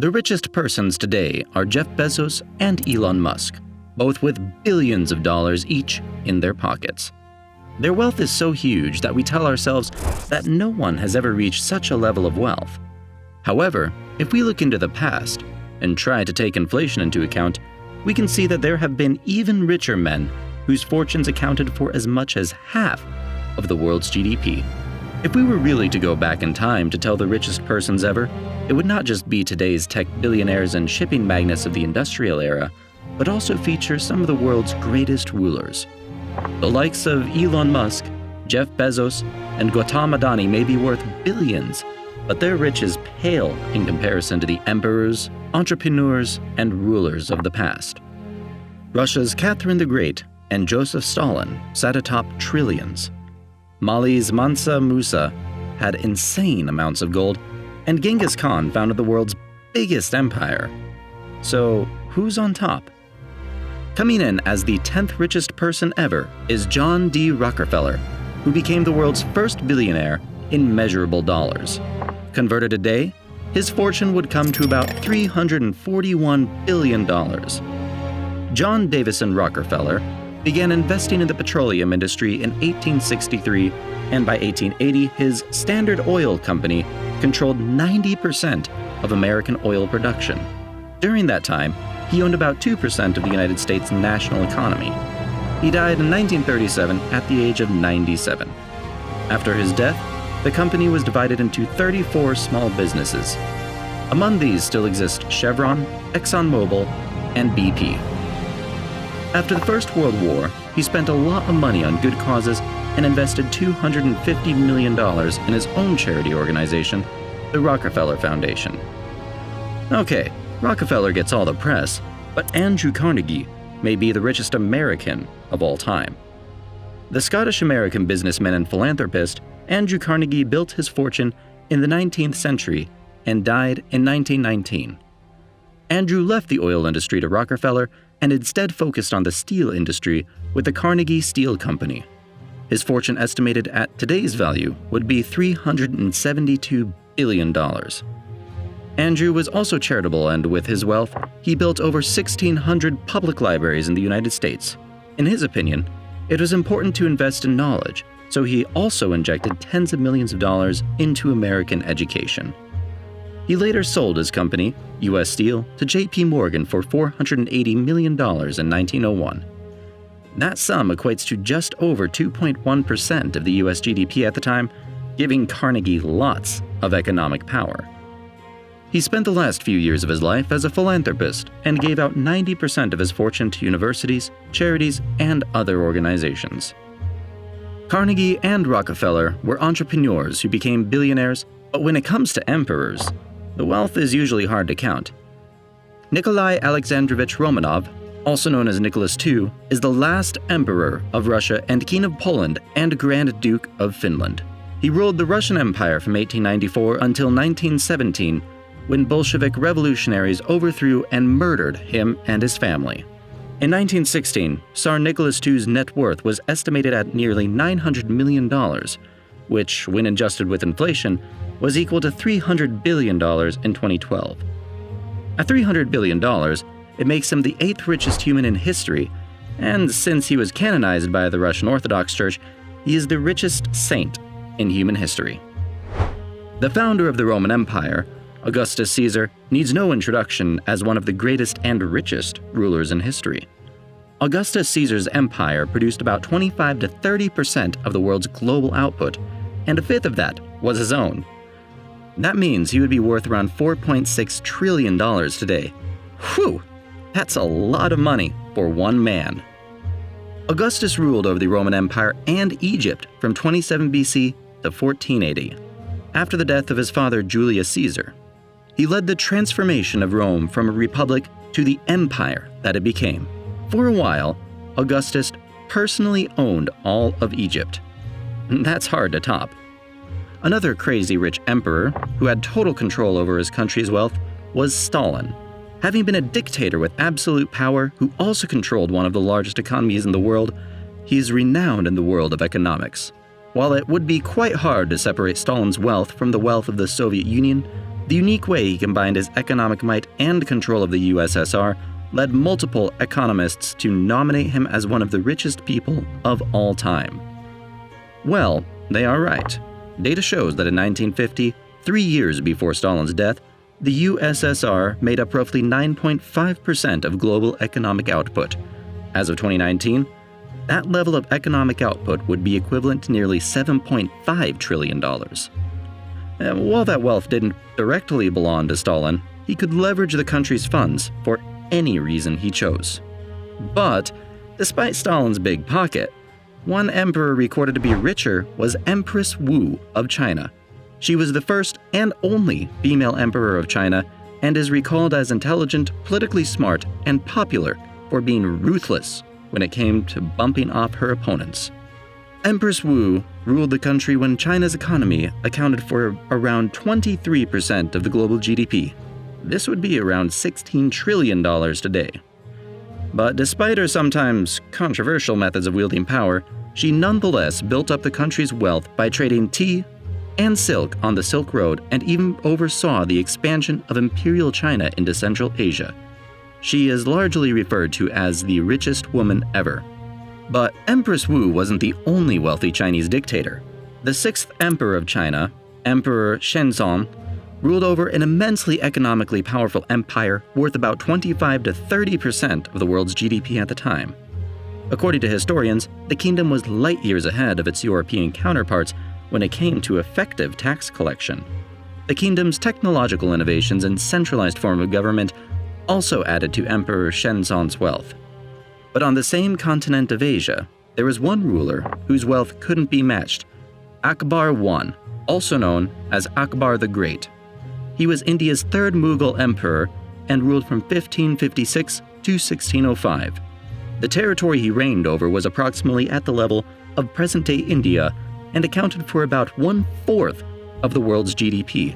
The richest persons today are Jeff Bezos and Elon Musk, both with billions of dollars each in their pockets. Their wealth is so huge that we tell ourselves that no one has ever reached such a level of wealth. However, if we look into the past and try to take inflation into account, we can see that there have been even richer men whose fortunes accounted for as much as half of the world's GDP. If we were really to go back in time to tell the richest persons ever, it would not just be today's tech billionaires and shipping magnates of the industrial era, but also feature some of the world's greatest rulers. The likes of Elon Musk, Jeff Bezos, and Gautam Adani may be worth billions, but their riches pale in comparison to the emperors, entrepreneurs, and rulers of the past. Russia's Catherine the Great and Joseph Stalin sat atop trillions. Mali's Mansa Musa had insane amounts of gold, and Genghis Khan founded the world's biggest empire. So, who's on top? Coming in as the 10th richest person ever is John D. Rockefeller, who became the world's first billionaire in measurable dollars. Converted today, his fortune would come to about $341 billion. John Davison Rockefeller began investing in the petroleum industry in 1863, and by 1880, his Standard Oil Company controlled 90% of American oil production. During that time, he owned about 2% of the United States' national economy. He died in 1937 at the age of 97. After his death, the company was divided into 34 small businesses. Among these still exist Chevron, ExxonMobil, and BP. After the First World War, he spent a lot of money on good causes and invested $250 million in his own charity organization, the Rockefeller Foundation. Okay, Rockefeller gets all the press, but Andrew Carnegie may be the richest American of all time. The Scottish-American businessman and philanthropist, Andrew Carnegie built his fortune in the 19th century and died in 1919. Andrew left the oil industry to Rockefeller and instead focused on the steel industry with the Carnegie Steel Company. His fortune, estimated at today's value, would be $372 billion. Andrew was also charitable, and with his wealth, he built over 1,600 public libraries in the United States. In his opinion, it was important to invest in knowledge, so he also injected tens of millions of dollars into American education. He later sold his company, U.S. Steel, to J.P. Morgan for $480 million in 1901. That sum equates to just over 2.1% of the U.S. GDP at the time, giving Carnegie lots of economic power. He spent the last few years of his life as a philanthropist and gave out 90% of his fortune to universities, charities, and other organizations. Carnegie and Rockefeller were entrepreneurs who became billionaires, but when it comes to emperors, the wealth is usually hard to count. Nikolai Alexandrovich Romanov, also known as Nicholas II, is the last emperor of Russia and king of Poland and Grand Duke of Finland. He ruled the Russian Empire from 1894 until 1917, when Bolshevik revolutionaries overthrew and murdered him and his family. In 1916, Tsar Nicholas II's net worth was estimated at nearly $900 million, which, when adjusted with inflation, was equal to $300 billion in 2012. At $300 billion, it makes him the 8th richest human in history, and since he was canonized by the Russian Orthodox Church, he is the richest saint in human history. The founder of the Roman Empire, Augustus Caesar, needs no introduction as one of the greatest and richest rulers in history. Augustus Caesar's empire produced about 25 to 30% of the world's global output, and a fifth of that was his own. That means he would be worth around $4.6 trillion today. Whew! That's a lot of money for one man. Augustus ruled over the Roman Empire and Egypt from 27 BC to 1480, after the death of his father Julius Caesar. He led the transformation of Rome from a republic to the empire that it became. For a while, Augustus personally owned all of Egypt. That's hard to top. Another crazy rich emperor who had total control over his country's wealth was Stalin. Having been a dictator with absolute power who also controlled one of the largest economies in the world, he is renowned in the world of economics. While it would be quite hard to separate Stalin's wealth from the wealth of the Soviet Union, The unique way he combined his economic might and control of the USSR led multiple economists to nominate him as one of the richest people of all time. Well, they are right. Data shows that in 1950, 3 years before Stalin's death, the USSR made up roughly 9.5% of global economic output. As of 2019, that level of economic output would be equivalent to nearly $7.5 trillion. While that wealth didn't directly belong to Stalin, he could leverage the country's funds for any reason he chose. But, despite Stalin's big pocket, one emperor recorded to be richer was Empress Wu of China. She was the first and only female emperor of China and is recalled as intelligent, politically smart, and popular for being ruthless when it came to bumping off her opponents. Empress Wu ruled the country when China's economy accounted for around 23% of the global GDP. This would be around $16 trillion today. But despite her sometimes controversial methods of wielding power, she nonetheless built up the country's wealth by trading tea and silk on the Silk Road and even oversaw the expansion of Imperial China into Central Asia. She is largely referred to as the richest woman ever. But Empress Wu wasn't the only wealthy Chinese dictator. The sixth emperor of China, Emperor Shenzong, ruled over an immensely economically powerful empire worth about 25 to 30% of the world's GDP at the time. According to historians, the kingdom was light years ahead of its European counterparts when it came to effective tax collection. The kingdom's technological innovations and centralized form of government also added to Emperor Shenzong's wealth. But on the same continent of Asia, there was one ruler whose wealth couldn't be matched, Akbar I, also known as Akbar the Great. He was India's third Mughal emperor and ruled from 1556 to 1605. The territory he reigned over was approximately at the level of present-day India and accounted for about 1/4 of the world's GDP.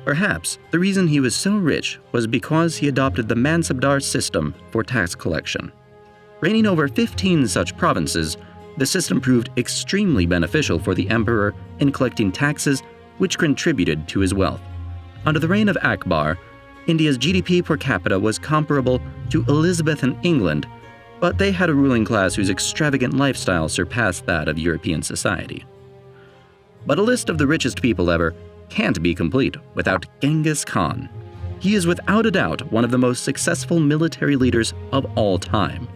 Perhaps the reason he was so rich was because he adopted the Mansabdar system for tax collection. Reigning over 15 such provinces, the system proved extremely beneficial for the emperor in collecting taxes, which contributed to his wealth. Under the reign of Akbar, India's GDP per capita was comparable to Elizabethan England, but they had a ruling class whose extravagant lifestyle surpassed that of European society. But a list of the richest people ever can't be complete without Genghis Khan. He is without a doubt one of the most successful military leaders of all time.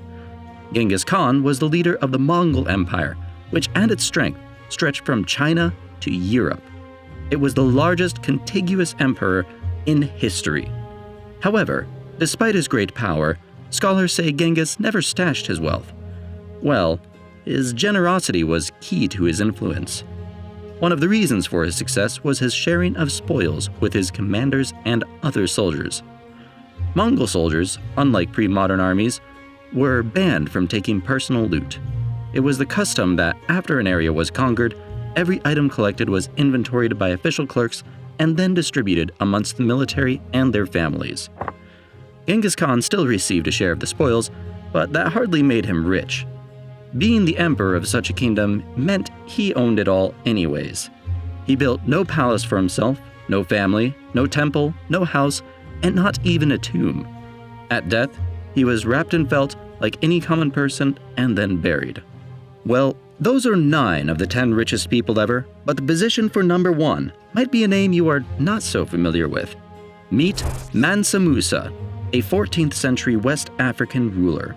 Genghis Khan was the leader of the Mongol Empire, which at its strength stretched from China to Europe. It was the largest contiguous emperor in history. However, despite his great power, scholars say Genghis never stashed his wealth. Well, his generosity was key to his influence. One of the reasons for his success was his sharing of spoils with his commanders and other soldiers. Mongol soldiers, unlike pre-modern armies, were banned from taking personal loot. It was the custom that after an area was conquered, every item collected was inventoried by official clerks and then distributed amongst the military and their families. Genghis Khan still received a share of the spoils, but that hardly made him rich. Being the emperor of such a kingdom meant he owned it all anyways. He built no palace for himself, no family, no temple, no house, and not even a tomb. At death, he was wrapped in felt like any common person and then buried. Well, those are 9 of the 10 richest people ever, but the position for number 1 might be a name you are not so familiar with. Meet Mansa Musa, a 14th century West African ruler.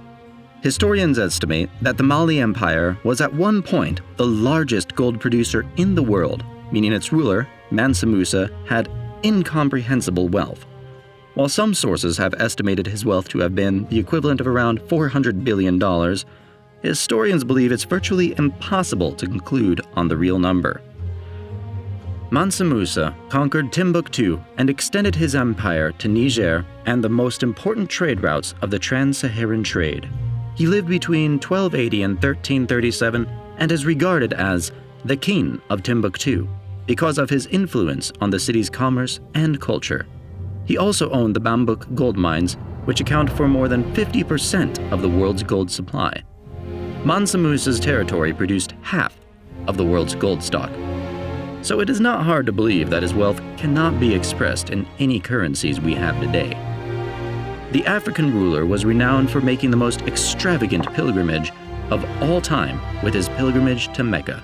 Historians estimate that the Mali Empire was at one point the largest gold producer in the world, meaning its ruler, Mansa Musa, had incomprehensible wealth. While some sources have estimated his wealth to have been the equivalent of around $400 billion, historians believe it's virtually impossible to conclude on the real number. Mansa Musa conquered Timbuktu and extended his empire to Niger and the most important trade routes of the trans-Saharan trade. He lived between 1280 and 1337 and is regarded as the king of Timbuktu because of his influence on the city's commerce and culture. He also owned the Bambouk gold mines, which account for more than 50% of the world's gold supply. Mansa Musa's territory produced half of the world's gold stock. so it is not hard to believe that his wealth cannot be expressed in any currencies we have today. The African ruler was renowned for making the most extravagant pilgrimage of all time with his pilgrimage to Mecca.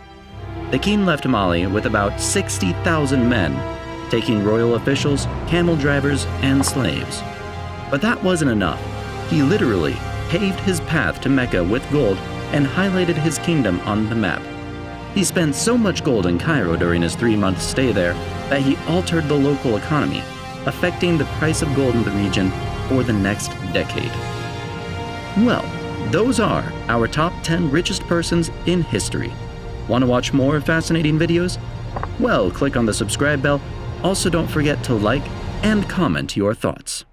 The king left Mali with about 60,000 men, taking royal officials, camel drivers, and slaves. But that wasn't enough. He literally paved his path to Mecca with gold and highlighted his kingdom on the map. He spent so much gold in Cairo during his 3-month stay there that he altered the local economy, affecting the price of gold in the region for the next decade. Well, those are our top 10 richest persons in history. Want to watch more fascinating videos? Well, click on the subscribe bell. Also, don't forget to like and comment your thoughts.